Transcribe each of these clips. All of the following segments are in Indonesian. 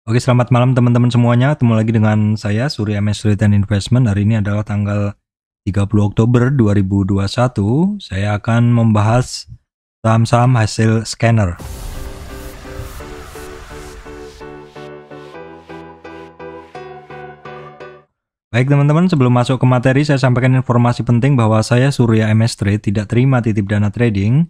Oke, selamat malam teman-teman semuanya. Ketemu lagi dengan saya Surya MS Trade and Investment. Hari ini adalah tanggal 30 Oktober 2021. Saya akan membahas saham-saham hasil scanner. Baik teman-teman, sebelum masuk ke materi, saya sampaikan informasi penting bahwa saya Surya MS Trade tidak terima titip dana trading.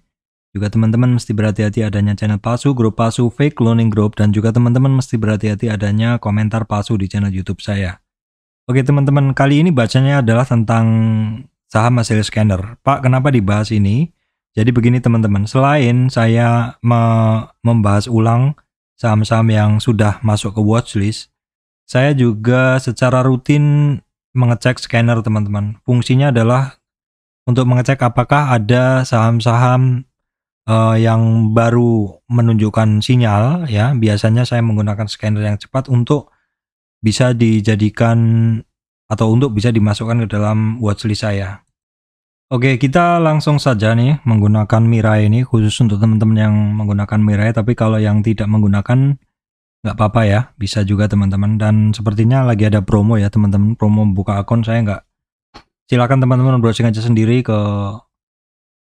Juga teman-teman mesti berhati-hati adanya channel palsu, grup palsu, fake cloning group, dan juga teman-teman mesti berhati-hati adanya komentar palsu di channel YouTube saya. Oke teman-teman, kali ini bacanya adalah tentang saham hasil scanner. Pak, kenapa dibahas ini? Jadi begini teman-teman, selain saya membahas ulang saham-saham yang sudah masuk ke watchlist, saya juga secara rutin mengecek scanner teman-teman. Fungsinya adalah untuk mengecek apakah ada saham-saham yang baru menunjukkan sinyal ya. Biasanya saya menggunakan scanner yang cepat untuk bisa dijadikan atau untuk bisa dimasukkan ke dalam watchlist saya. Oke, kita langsung saja nih menggunakan Mirai ini khusus untuk teman-teman yang menggunakan Mirai, tapi kalau yang tidak menggunakan nggak apa-apa ya, bisa juga teman-teman. Dan sepertinya lagi ada promo ya teman-teman, promo buka akun. Saya nggak, silakan teman-teman browsing aja sendiri ke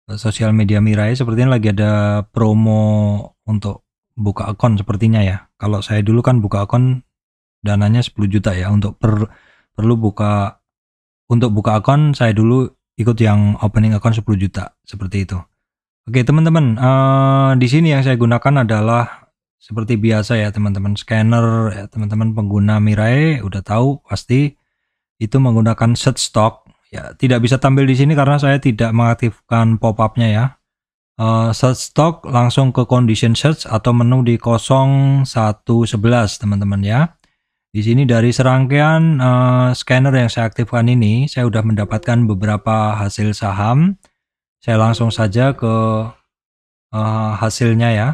sosial media Mirai. Sepertinya lagi ada promo untuk buka akun sepertinya ya. Kalau saya dulu kan buka akun dananya 10 juta ya, untuk untuk buka akun saya dulu ikut yang opening akun 10 juta seperti itu. Oke teman-teman, di sini yang saya gunakan adalah seperti biasa ya teman-teman, scanner ya teman-teman. Pengguna Mirai udah tahu pasti itu menggunakan search stock ya. Tidak bisa tampil di sini karena saya tidak mengaktifkan pop-up-nya ya. Search stock langsung ke condition search atau menu di 0111 teman-teman ya. Di sini dari serangkaian scanner yang saya aktifkan ini, saya sudah mendapatkan beberapa hasil saham. Saya langsung saja ke hasilnya ya.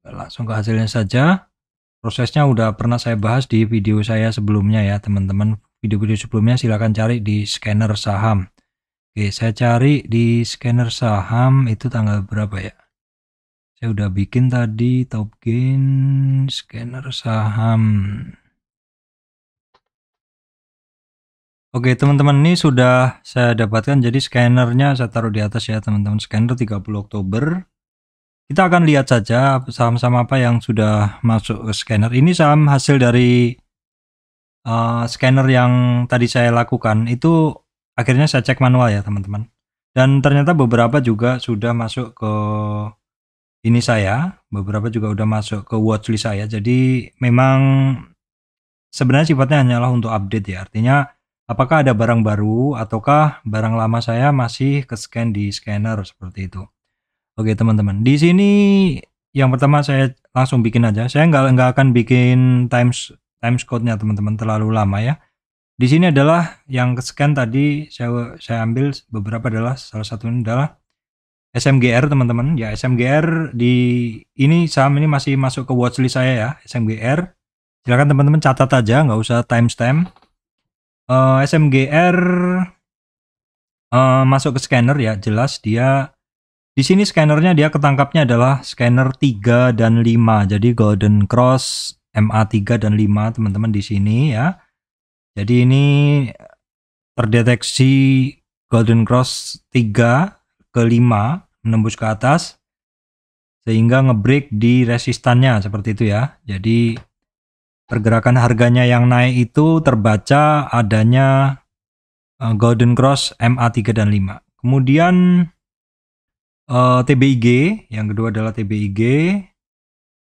Langsung ke hasilnya saja. Prosesnya udah pernah saya bahas di video saya sebelumnya ya teman-teman. Video-video sebelumnya silahkan cari di scanner saham. Oke, saya cari di scanner saham itu tanggal berapa ya? Saya udah bikin tadi top gain scanner saham. Oke teman-teman, ini sudah saya dapatkan. Jadi scannernya saya taruh di atas ya teman-teman. Scanner 30 Oktober. Kita akan lihat saja saham-saham apa yang sudah masuk ke scanner. Ini saham hasil dari scanner yang tadi saya lakukan. Itu akhirnya saya cek manual ya teman-teman. Dan ternyata beberapa juga sudah masuk ke ini saya. Beberapa juga udah masuk ke watchlist saya. Jadi memang sebenarnya sifatnya hanyalah untuk update ya. Artinya apakah ada barang baru ataukah barang lama saya masih ke scan di scanner seperti itu. Oke teman-teman, di sini yang pertama saya langsung bikin aja. Saya nggak akan bikin times code-nya teman-teman, terlalu lama ya. Di sini adalah yang ke scan tadi saya ambil beberapa, adalah salah satunya adalah SMGR teman-teman. Ya SMGR di ini saham ini masih masuk ke watchlist saya ya, SMGR. Silakan teman-teman catat aja, nggak usah timestamp. SMGR masuk ke scanner ya, jelas dia di sini scannernya dia ketangkapnya adalah scanner 3 dan 5. Jadi Golden Cross MA3 dan 5 teman-teman di sini ya. Jadi ini terdeteksi Golden Cross 3 ke 5 menembus ke atas sehingga ngebreak di resistannya seperti itu ya. Jadi pergerakan harganya yang naik itu terbaca adanya Golden Cross MA3 dan 5. Kemudian TBIG, yang kedua adalah TBIG.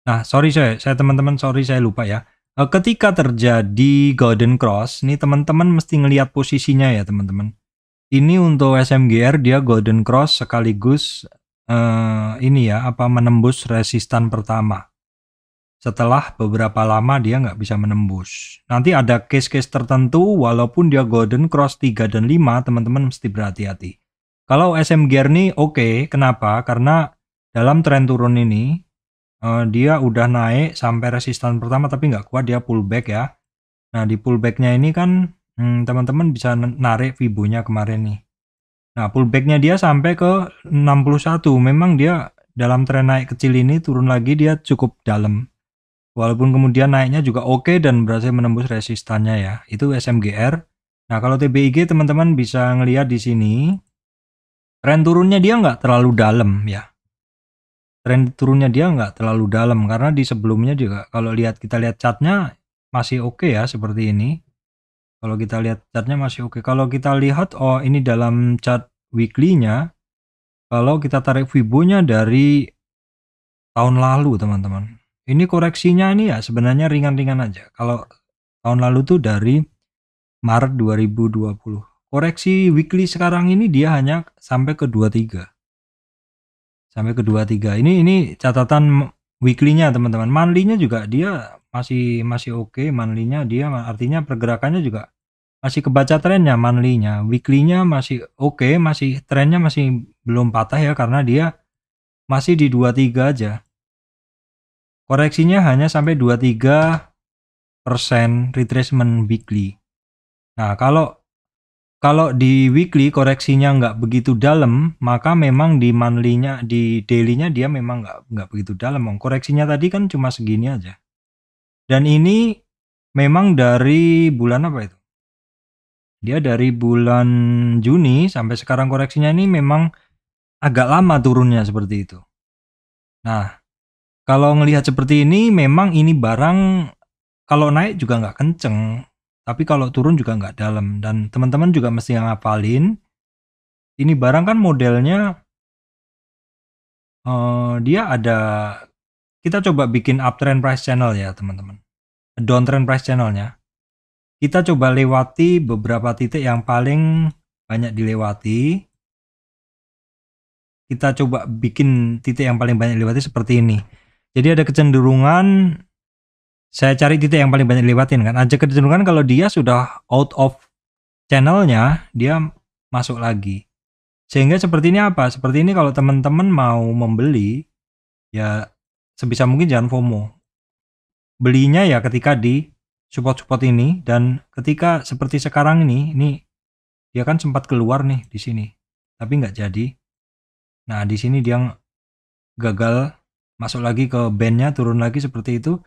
Nah, sorry saya teman-teman, sorry saya lupa ya. Ketika terjadi Golden Cross, ini teman-teman mesti ngelihat posisinya ya teman-teman. Ini untuk SMGR dia Golden Cross sekaligus ini ya, menembus resistan pertama. Setelah beberapa lama dia nggak bisa menembus. Nanti ada case-case tertentu walaupun dia Golden Cross 3 dan 5, teman-teman mesti berhati-hati. Kalau SMGR ini oke, kenapa? Karena dalam tren turun ini dia udah naik sampai resistan pertama tapi nggak kuat, dia pullback ya. Nah di pullbacknya ini kan teman-teman bisa narik Fibo-nya kemarin nih. Nah pullbacknya dia sampai ke 61. Memang dia dalam tren naik kecil ini turun lagi dia cukup dalam. Walaupun kemudian naiknya juga oke dan berhasil menembus resistannya ya. Itu SMGR. Nah, kalau TBIG teman-teman bisa ngelihat di sini, tren turunnya dia nggak terlalu dalam ya. Tren turunnya dia nggak terlalu dalam karena di sebelumnya juga kalau kita lihat chartnya masih oke ya seperti ini. Kalau kita lihat chartnya masih oke. Kalau kita lihat ini dalam chart weekly-nya, kalau kita tarik Fibo-nya dari tahun lalu teman-teman. Ini koreksinya ini ya sebenarnya ringan-ringan aja. Kalau tahun lalu tuh dari Maret 2020. Koreksi weekly sekarang ini dia hanya sampai ke 23. Sampai ke 23. Ini catatan weekly-nya teman-teman. Monthly-nya juga dia masih oke. Monthly-nya dia artinya pergerakannya juga masih kebaca trennya. Monthly-nya, weekly-nya masih oke, masih trennya masih belum patah ya karena dia masih di 23 aja. Koreksinya hanya sampai 23% retracement weekly. Nah, kalau di weekly koreksinya nggak begitu dalam, maka memang di monthly-nya, di daily-nya dia memang nggak begitu dalam. Koreksinya tadi kan cuma segini aja. Dan ini memang dari bulan apa itu? Dia dari bulan Juni sampai sekarang koreksinya ini memang agak lama turunnya seperti itu. Nah, kalau ngelihat seperti ini memang ini barang kalau naik juga nggak kenceng. Tapi kalau turun juga nggak dalam. Dan teman-teman juga mesti ngapalin. Ini barang kan modelnya dia ada, kita coba bikin uptrend price channel ya teman-teman. Downtrend price channelnya. Kita coba lewati beberapa titik yang paling banyak dilewati. Kita coba bikin titik yang paling banyak dilewati seperti ini. Jadi ada kecenderungan, saya cari titik yang paling banyak dilewatin kan. Ada kecenderungan kalau dia sudah out of channelnya, dia masuk lagi. Sehingga seperti ini apa? Seperti ini kalau teman-teman mau membeli, ya sebisa mungkin jangan FOMO. Belinya ya ketika di support-support ini, dan ketika seperti sekarang ini dia kan sempat keluar nih di sini, tapi nggak jadi. Nah di sini dia gagal masuk lagi ke bandnya, turun lagi seperti itu.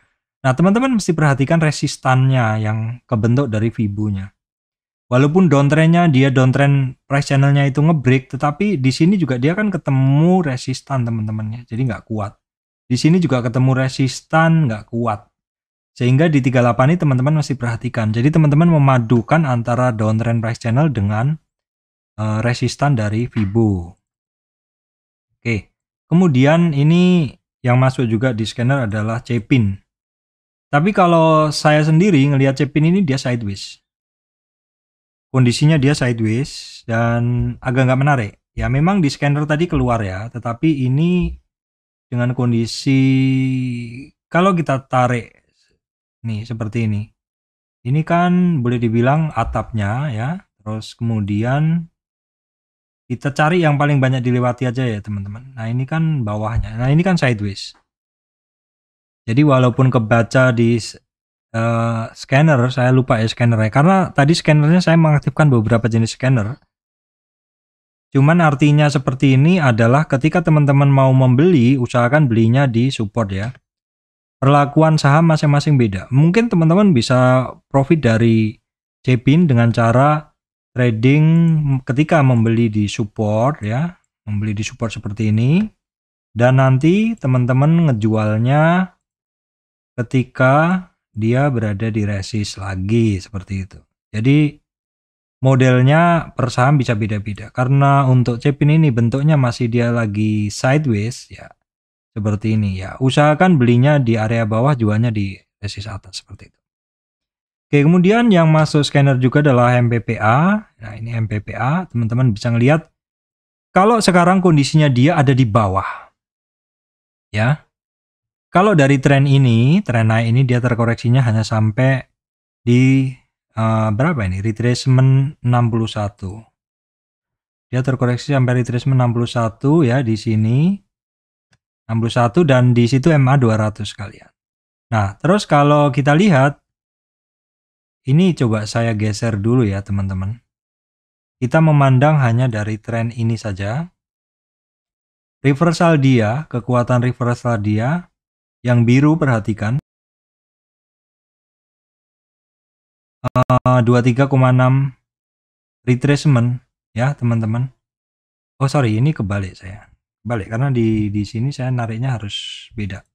Nah teman-teman mesti perhatikan resistannya yang kebentuk dari Fibo-nya. Walaupun downtrendnya dia downtrend price channelnya itu ngebreak, tetapi di sini juga dia kan ketemu resistan teman-temannya, jadi nggak kuat. Di sini juga ketemu resistan nggak kuat, sehingga di 38 ini teman-teman mesti perhatikan. Jadi teman-teman memadukan antara downtrend price channel dengan resistan dari Fibo. Oke, kemudian ini yang masuk juga di scanner adalah C-pin. Tapi kalau saya sendiri ngelihat C-pin ini dia sideways. Kondisinya dia sideways dan agak nggak menarik. Ya memang di scanner tadi keluar ya, tetapi ini dengan kondisi kalau kita tarik nih seperti ini. Ini kan boleh dibilang atapnya ya. Terus kemudian kita cari yang paling banyak dilewati aja ya teman-teman. Nah ini kan bawahnya. Nah ini kan sideways. Jadi walaupun kebaca di scanner, saya lupa ya scannernya, karena tadi scannernya saya mengaktifkan beberapa jenis scanner. Cuman artinya seperti ini adalah ketika teman-teman mau membeli, usahakan belinya di support ya. Perlakuan saham masing-masing beda. Mungkin teman-teman bisa profit dari C-pin dengan cara trading ketika membeli di support ya, membeli di support seperti ini, dan nanti teman-teman ngejualnya ketika dia berada di resist lagi seperti itu. Jadi modelnya per saham bisa beda-beda. Karena untuk C-pin ini bentuknya masih dia lagi sideways ya, seperti ini ya. Usahakan belinya di area bawah, jualnya di resist atas seperti itu. Oke, kemudian yang masuk scanner juga adalah MPPA. Nah, ini MPPA, teman-teman bisa ngelihat kalau sekarang kondisinya dia ada di bawah. Ya. Kalau dari tren ini, tren naik ini dia terkoreksinya hanya sampai di berapa ini? Retracement 61. Dia terkoreksi sampai retracement 61 ya di sini. 61 dan di situ MA 200 sekalian. Nah, terus kalau kita lihat ini coba saya geser dulu ya, teman-teman. Kita memandang hanya dari tren ini saja. Reversal dia, kekuatan reversal dia yang biru perhatikan. 23,6 retracement ya teman-teman. Oh sorry, ini kebalik saya. Kebalik karena di sini saya nariknya harus beda.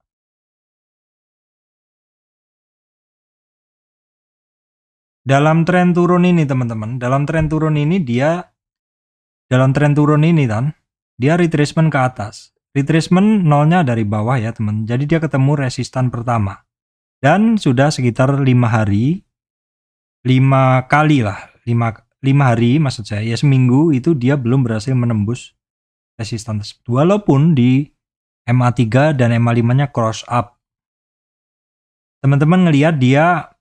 Dalam tren turun ini teman-teman, dalam tren turun ini kan dia retracement ke atas. Retracement nolnya dari bawah ya teman. Jadi dia ketemu resistan pertama. Dan sudah sekitar 5 hari, 5 kali lah, 5 hari maksud saya, ya seminggu itu dia belum berhasil menembus resistan tersebut. Walaupun di MA3 dan MA5-nya cross up. Teman-teman ngelihat dia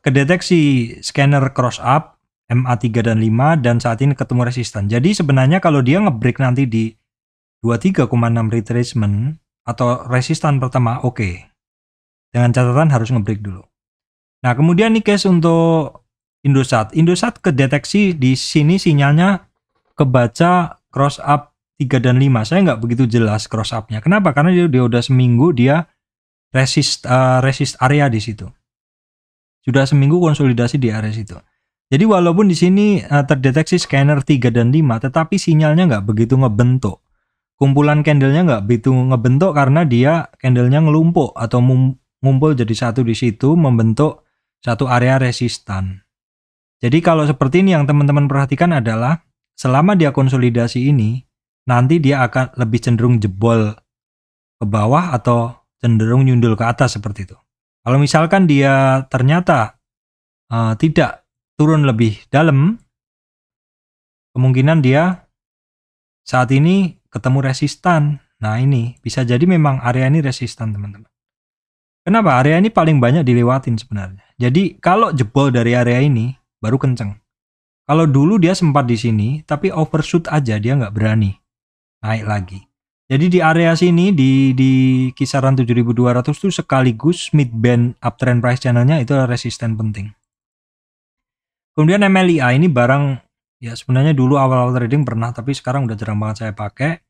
kedeteksi scanner cross up MA3 dan 5 dan saat ini ketemu resistan. Jadi sebenarnya kalau dia ngebreak nanti di 23,6 retracement atau resistan pertama, oke. Dengan catatan harus ngebreak dulu. Nah, kemudian nih guys untuk Indosat. Indosat kedeteksi di sini sinyalnya kebaca cross up 3 dan 5. Saya nggak begitu jelas cross up-nya. Kenapa? Karena dia udah seminggu dia resist area di situ. Sudah seminggu konsolidasi di area situ. Jadi walaupun di sini terdeteksi scanner 3 dan 5, tetapi sinyalnya nggak begitu ngebentuk. Kumpulan candlenya nggak begitu ngebentuk karena dia candlenya ngelumpuk atau ngumpul jadi satu di situ membentuk satu area resistan. Jadi kalau seperti ini yang teman-teman perhatikan adalah selama dia konsolidasi ini, nanti dia akan lebih cenderung jebol ke bawah atau cenderung nyundul ke atas seperti itu. Kalau misalkan dia ternyata tidak turun lebih dalam, kemungkinan dia saat ini ketemu resistan. Nah ini bisa jadi memang area ini resistan teman-teman. Kenapa? Area ini paling banyak dilewatin sebenarnya. Jadi kalau jebol dari area ini baru kenceng. Kalau dulu dia sempat di sini, tapi overshoot aja dia nggak berani naik lagi. Jadi di area sini di kisaran 7.200 itu sekaligus mid band uptrend price channelnya itu resisten penting. Kemudian MLIA ini barang ya sebenarnya dulu awal-awal trading pernah, tapi sekarang udah jarang banget saya pakai.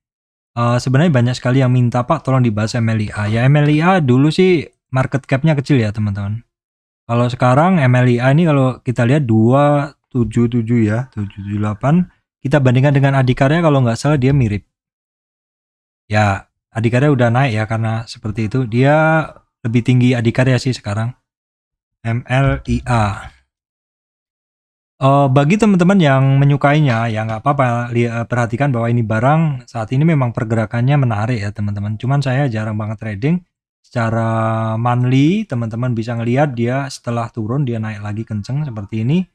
Sebenarnya banyak sekali yang minta Pak tolong dibahas MLIA. Ya MLIA dulu sih market cap-nya kecil ya teman-teman. Kalau sekarang MLIA ini kalau kita lihat 277 ya, 778. Kita bandingkan dengan Adikarya kalau nggak salah dia mirip. Ya, Adikarya udah naik ya karena seperti itu. Dia lebih tinggi Adikarya sih sekarang. MLIA. Bagi teman-teman yang menyukainya, ya nggak apa-apa. Perhatikan bahwa ini barang saat ini memang pergerakannya menarik ya teman-teman. Cuman saya jarang banget trading. Secara monthly, teman-teman bisa ngelihat dia setelah turun dia naik lagi kenceng seperti ini.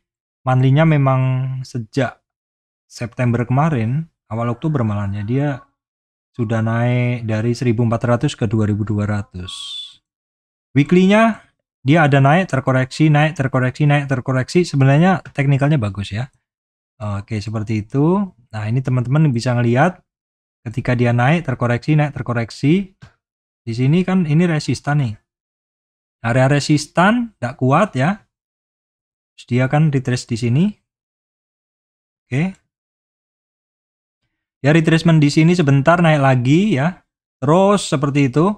Monthly-nya memang sejak September kemarin, awal Oktober malahnya dia sudah naik dari 1.400 ke 2.200. Weekly-nya dia ada naik, terkoreksi, naik, terkoreksi, naik, terkoreksi. Sebenarnya teknikalnya bagus ya. Oke, seperti itu. Nah, ini teman-teman bisa ngelihat ketika dia naik, terkoreksi, naik, terkoreksi. Di sini kan ini resistan nih. Area resistan tidak kuat ya. Terus dia kan retrace di sini. Oke. Ya retracement di sini sebentar naik lagi ya. Terus seperti itu.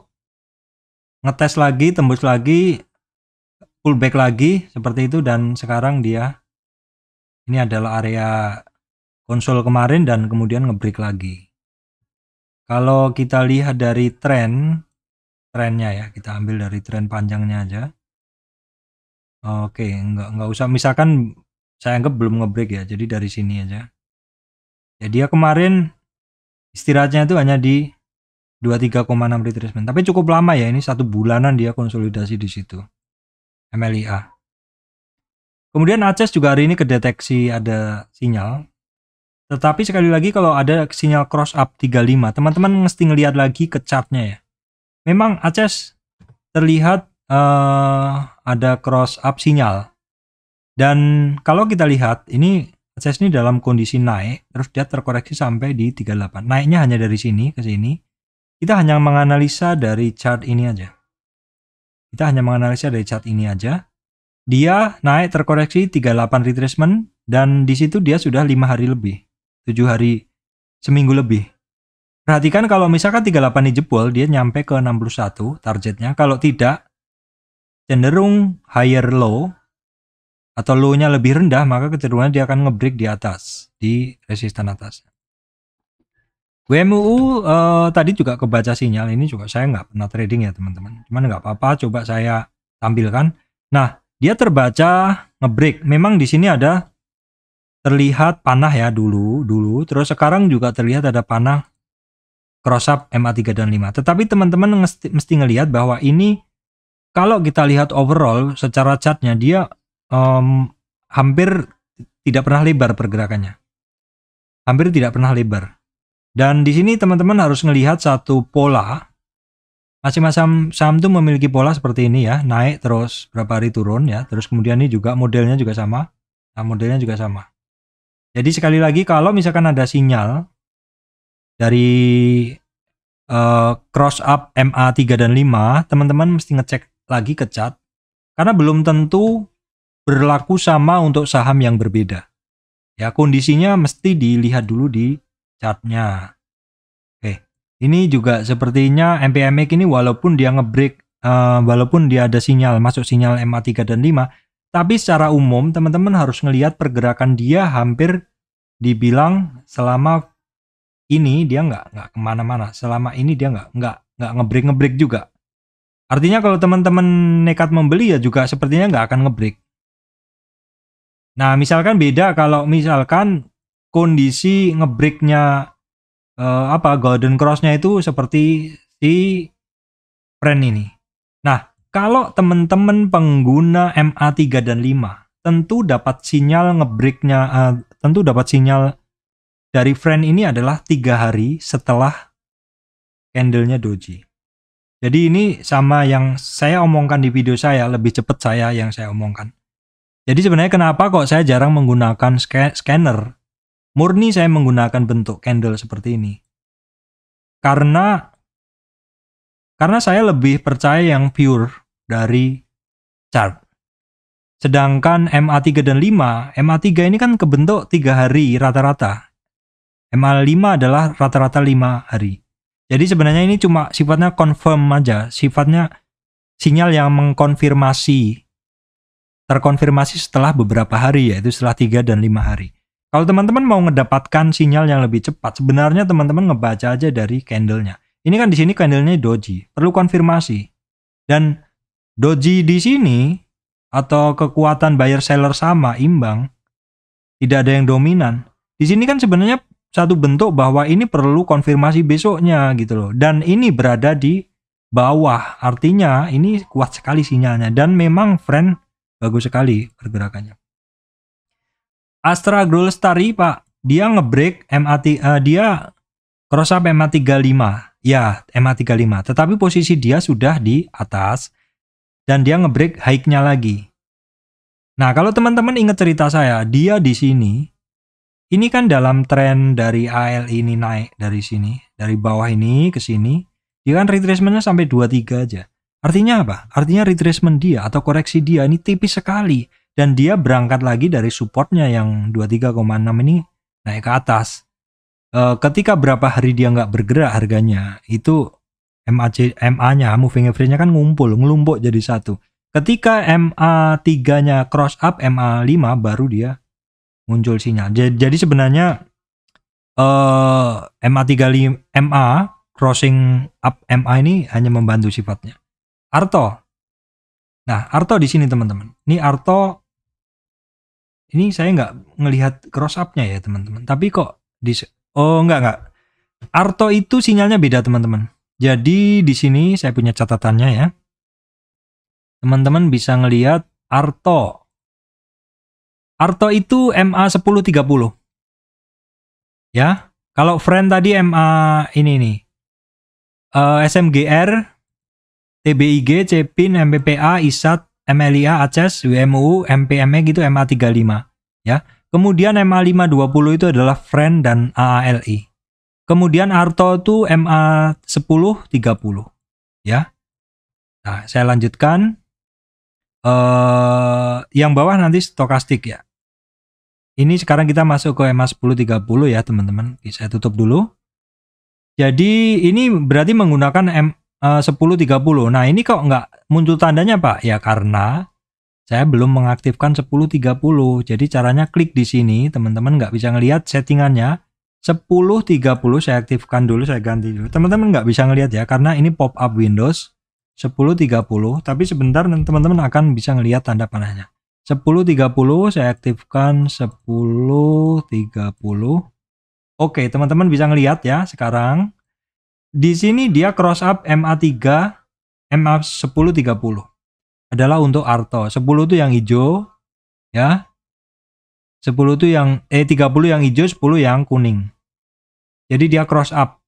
Ngetes lagi, tembus lagi, pullback lagi seperti itu dan sekarang dia ini adalah area konsol kemarin dan kemudian ngebreak lagi. Kalau kita lihat dari trennya ya, kita ambil dari tren panjangnya aja. Oke, nggak usah misalkan saya anggap belum ngebreak ya, jadi dari sini aja. Ya dia kemarin istirahatnya itu hanya di 23,6 retracement. Tapi cukup lama ya, ini 1 bulanan dia konsolidasi di situ. MLIA. Kemudian Aces juga hari ini kedeteksi ada sinyal. Tetapi sekali lagi kalau ada sinyal cross up 35, teman-teman mesti ngelihat lagi ke chartnya ya. Memang Aces terlihat ada cross up sinyal. Dan kalau kita lihat ini Aces ini dalam kondisi naik, terus dia terkoreksi sampai di 38. Naiknya hanya dari sini ke sini. Kita hanya menganalisa dari chart ini aja. Dia naik terkoreksi 38 retracement dan di situ dia sudah 5 hari lebih. 7 hari, seminggu lebih. Perhatikan kalau misalkan 38 ini jebol, dia nyampe ke 61 targetnya. Kalau tidak, cenderung higher low atau low-nya lebih rendah, maka kecenderungan dia akan nge-break di atas, di resistan atas. WMUU tadi juga kebaca sinyal, ini juga saya nggak pernah trading ya teman-teman, cuman nggak apa-apa, coba saya tampilkan. Nah, dia terbaca nge-break, memang di sini ada terlihat panah ya dulu, terus sekarang juga terlihat ada panah cross up MA3 dan 5. Tetapi teman-teman mesti ngelihat bahwa ini kalau kita lihat overall secara chartnya dia hampir tidak pernah lebar pergerakannya. Hampir tidak pernah lebar. Dan di sini teman-teman harus melihat satu pola. Masing-masing saham itu memiliki pola seperti ini ya, naik terus berapa hari turun ya. Terus kemudian ini juga modelnya juga sama. Nah, modelnya juga sama. Jadi sekali lagi kalau misalkan ada sinyal dari cross up MA3 dan 5, teman-teman mesti ngecek lagi ke chart. Karena belum tentu berlaku sama untuk saham yang berbeda. Ya, kondisinya mesti dilihat dulu di chartnya. Oke, ini juga sepertinya MPMX ini walaupun dia nge-break, walaupun dia ada sinyal, masuk sinyal MA3 dan 5, tapi secara umum teman-teman harus ngelihat pergerakan dia hampir dibilang selama ini dia nggak kemana-mana. Selama ini dia nggak nge-break juga. Artinya kalau teman-teman nekat membeli ya juga sepertinya nggak akan nge-break. Nah, misalkan beda kalau misalkan kondisi nge-breaknya golden cross-nya itu seperti si friend ini. Nah, kalau teman-teman pengguna MA3 dan 5 tentu dapat sinyal nge-breaknya, tentu dapat sinyal dari friend ini adalah 3 hari setelah candlenya doji. Jadi ini sama yang saya omongkan di video saya, lebih cepat yang saya omongkan. Jadi sebenarnya kenapa kok saya jarang menggunakan scanner? Murni saya menggunakan bentuk candle seperti ini. Karena saya lebih percaya yang pure dari chart. Sedangkan MA3 dan 5, MA3 ini kan kebentuk 3 hari rata-rata. MA5 adalah rata-rata 5 hari. Jadi sebenarnya ini cuma sifatnya confirm aja, sifatnya sinyal yang mengkonfirmasi, terkonfirmasi setelah beberapa hari, yaitu setelah 3 dan 5 hari. Kalau teman-teman mau mendapatkan sinyal yang lebih cepat, sebenarnya teman-teman ngebaca aja dari candlenya. Ini kan di sini candlenya doji, perlu konfirmasi. Dan doji di sini atau kekuatan buyer seller sama, imbang, tidak ada yang dominan. Di sini kan sebenarnya satu bentuk bahwa ini perlu konfirmasi besoknya gitu loh. Dan ini berada di bawah, artinya ini kuat sekali sinyalnya. Dan memang friend bagus sekali pergerakannya. Astra Globalstar Pak, dia nge-break dia cross up MA35. Ya, MA35. Tetapi posisi dia sudah di atas dan dia nge-break high-nya lagi. Nah, kalau teman-teman ingat cerita saya, dia di sini ini kan dalam tren dari AL ini naik dari sini, dari bawah ini ke sini, dia kan retracementnya sampai 23 aja. Artinya apa? Artinya retracement dia atau koreksi dia ini tipis sekali. Dan dia berangkat lagi dari supportnya yang 23,6 ini naik ke atas. Ketika berapa hari dia nggak bergerak harganya, itu MA-nya, moving average-nya kan ngelumpuk jadi satu. Ketika MA3-nya cross up MA5 baru dia muncul sinyal. Jadi sebenarnya MA crossing up MA ini hanya membantu sifatnya. Arto. Nah, Arto di sini teman-teman. Ini Arto, ini saya nggak ngelihat cross up-nya ya teman-teman. Tapi kok enggak. Arto itu sinyalnya beda teman-teman. Jadi di sini saya punya catatannya ya. Teman-teman bisa ngelihat Arto. Arto itu MA1030. Ya, kalau friend tadi MA ini nih. SMGR, TBIG, CPIN, MPPA, ISAT, MLIA, ACES, WMU, MPME gitu MA35 ya. Kemudian MA520 itu adalah friend dan AALI. Kemudian Arto itu MA1030 ya. Nah, saya lanjutkan. Yang bawah nanti stokastik ya. Ini sekarang kita masuk ke MA1030 ya teman-teman. Saya tutup dulu. Jadi ini berarti menggunakan 1030. Nah ini kok nggak muncul tandanya Pak? Ya karena Saya belum mengaktifkan 10.30. Jadi caranya klik di sini, teman-teman nggak bisa ngelihat settingannya. 10.30 saya aktifkan dulu, saya ganti dulu. Teman-teman nggak bisa ngelihat ya, karena ini pop-up Windows 10.30. Tapi sebentar teman-teman akan bisa ngelihat tanda panahnya. 10.30 saya aktifkan 10.30. Oke, teman-teman bisa ngelihat ya sekarang. Di sini dia cross up MA3, MA10.30. Adalah untuk Arto. 10 itu yang hijau ya. 10 itu yang 30 yang hijau, 10 yang kuning. Jadi dia cross up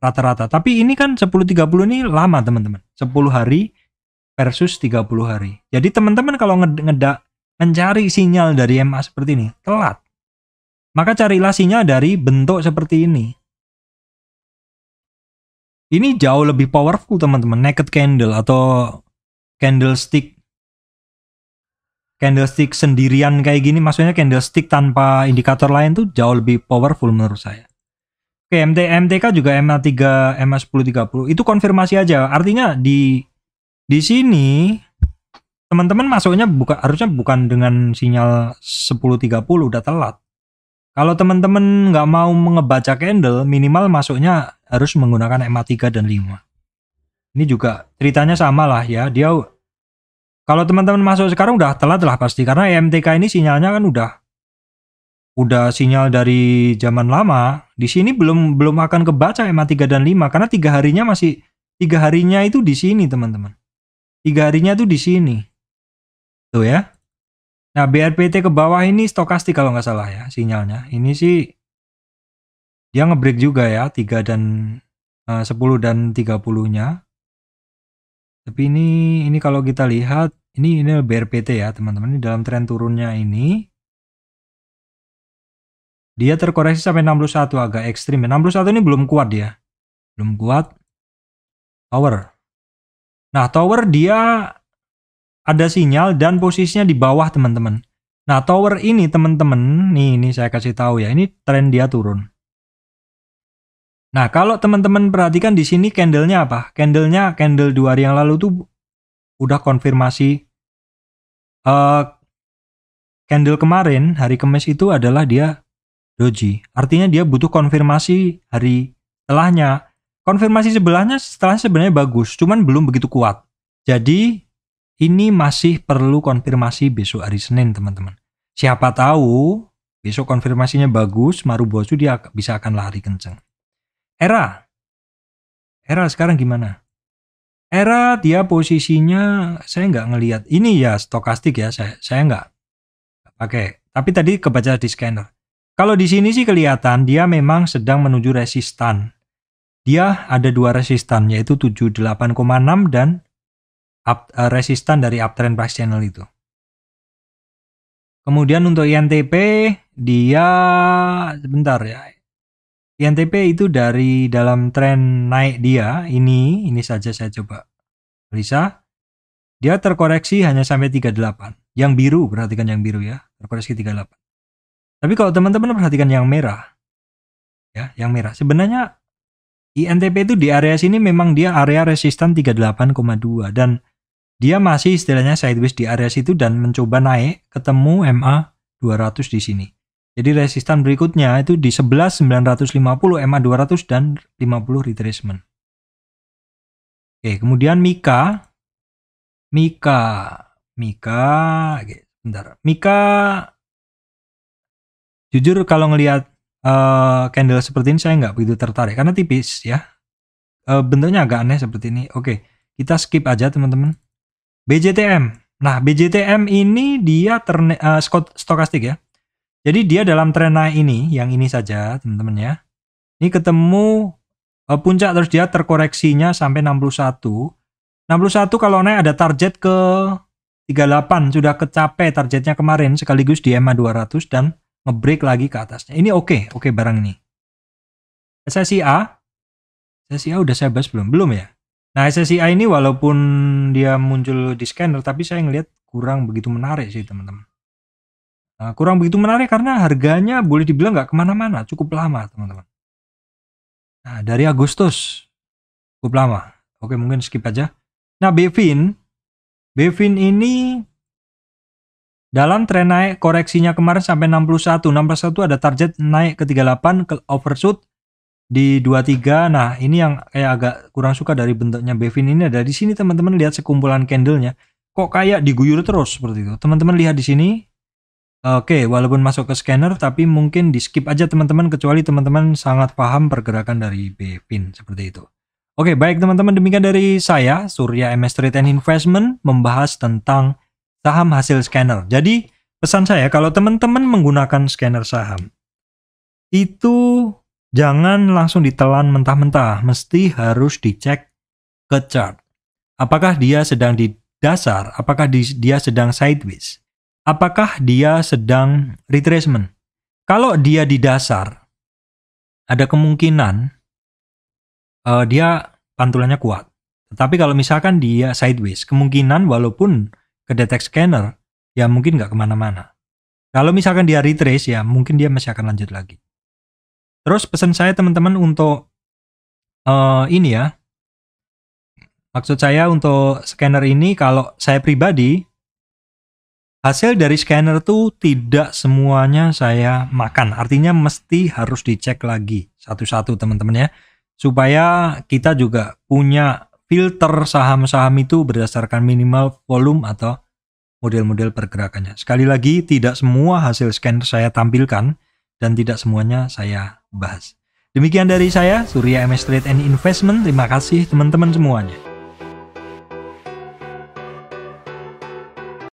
rata-rata. Tapi ini kan 10.30 ini lama, teman-teman. 10 hari versus 30 hari. Jadi teman-teman kalau mencari sinyal dari MA seperti ini, telat. Maka carilah sinyal dari bentuk seperti ini. Ini jauh lebih powerful, teman-teman. Naked candle atau candlestick sendirian kayak gini, maksudnya candlestick tanpa indikator lain tuh jauh lebih powerful menurut saya. Oke, MTK juga MA3, MA10.30 itu konfirmasi aja. Artinya di sini teman-teman masuknya harusnya bukan dengan sinyal 10.30, udah telat. Kalau teman-teman nggak mau ngebaca candle, minimal masuknya harus menggunakan MA3 dan 5. Ini juga ceritanya sama lah ya. Dia kalau teman-teman masuk sekarang udah telat lah pasti, karena MTK ini sinyalnya kan udah sinyal dari zaman lama. Di sini belum akan kebaca MA3 dan 5 karena 3 harinya itu di sini, teman-teman. 3 harinya itu di sini. Tuh ya. Nah, BRPT ke bawah ini stokastik kalau nggak salah ya sinyalnya. Ini sih dia ngebreak juga ya, 3 dan 10 dan 30-nya. Tapi ini kalau kita lihat, ini BRPT ya teman-teman. Ini dalam tren turunnya ini, dia terkoreksi sampai 61, agak ekstrim. 61 ini belum kuat dia. Belum kuat. Tower. Nah, tower dia ada sinyal dan posisinya di bawah, teman-teman. Nah, tower ini teman-teman, nih saya kasih tahu ya, ini tren dia turun. Nah, kalau teman-teman perhatikan di sini candlenya apa? Candle 2 hari yang lalu tuh udah konfirmasi. Candle kemarin hari Kamis itu adalah dia doji. Artinya dia butuh konfirmasi hari setelahnya. Konfirmasi setelahnya sebenarnya bagus, cuman belum begitu kuat. Jadi ini masih perlu konfirmasi besok hari Senin, teman-teman. Siapa tahu besok konfirmasinya bagus, Marubozu dia bisa akan lari kenceng. Era sekarang gimana? Era dia posisinya saya nggak ngelihat. Ini ya stokastik ya, saya nggak pakai. Tapi tadi kebaca di scanner. Kalau di sini sih kelihatan dia memang sedang menuju resistan. Dia ada 2 resistan, yaitu 78,6 dan resistan dari uptrend price channel itu. Kemudian untuk INTP, dia sebentar ya. INTP itu dari dalam tren naik dia, ini saja saya coba Lisa. Dia terkoreksi hanya sampai 38. Yang biru, perhatikan yang biru ya, terkoreksi 38. Tapi kalau teman-teman perhatikan yang merah, ya, yang merah. Sebenarnya INTP itu di area sini memang dia area resistan 38,2 dan dia masih istilahnya sideways di area situ dan mencoba naik ketemu MA 200 di sini. Jadi resistan berikutnya itu di 11.950 MA 200 dan 50 retracement. Oke, kemudian Mika, bentar. Mika jujur kalau ngelihat candle seperti ini saya nggak begitu tertarik karena tipis ya. Bentuknya agak aneh seperti ini. Oke, kita skip aja teman-teman. BJTM. Nah, BJTM ini dia stokastik ya. Jadi dia dalam tren naik ini, yang ini saja teman-teman ya. Ini ketemu puncak terus dia terkoreksinya sampai 61. 61 kalau naik ada target ke 38, sudah kecapai targetnya kemarin sekaligus di MA 200 dan ngebreak lagi ke atasnya. Ini oke barang ini. SSIA udah saya bahas belum? Belum ya? Nah, SSIA ini walaupun dia muncul di scanner, tapi saya ngelihat kurang begitu menarik sih, teman-teman. Nah, kurang begitu menarik karena harganya boleh dibilang nggak kemana-mana, cukup lama, teman-teman. Nah, dari Agustus, cukup lama. Oke, mungkin skip aja. Nah, Bevin ini Dalam tren naik koreksinya kemarin sampai 61. 61 ada target naik ke 38 ke overshoot di 23. Nah, ini yang kayak agak kurang suka dari bentuknya Bevin ini. Ada di sini teman-teman lihat sekumpulan candlenya. Kok kayak diguyur terus seperti itu. Teman-teman lihat di sini. Oke, walaupun masuk ke scanner tapi mungkin di skip aja teman-teman kecuali teman-teman sangat paham pergerakan dari Bevin seperti itu. Oke, baik teman-teman, demikian dari saya Surya MS Trade and Investment membahas tentang saham hasil scanner. Jadi pesan saya kalau teman-teman menggunakan scanner saham itu jangan langsung ditelan mentah-mentah, mesti harus dicek ke chart. Apakah dia sedang di dasar, apakah dia sedang sideways, apakah dia sedang retracement. Kalau dia di dasar, ada kemungkinan dia pantulannya kuat. Tetapi kalau misalkan dia sideways, kemungkinan walaupun kedetek scanner, ya mungkin nggak kemana-mana. Kalau misalkan dia retrace, ya mungkin dia masih akan lanjut lagi. Terus pesan saya teman-teman untuk ini ya, maksud saya untuk scanner ini, kalau saya pribadi, hasil dari scanner tuh tidak semuanya saya makan. Artinya mesti harus dicek lagi satu-satu teman-teman ya. Supaya kita juga punya filter saham-saham itu berdasarkan minimal volume atau model-model pergerakannya. Sekali lagi, tidak semua hasil scanner saya tampilkan dan tidak semuanya saya bahas. Demikian dari saya, Surya MS Trade and Investment. Terima kasih teman-teman semuanya.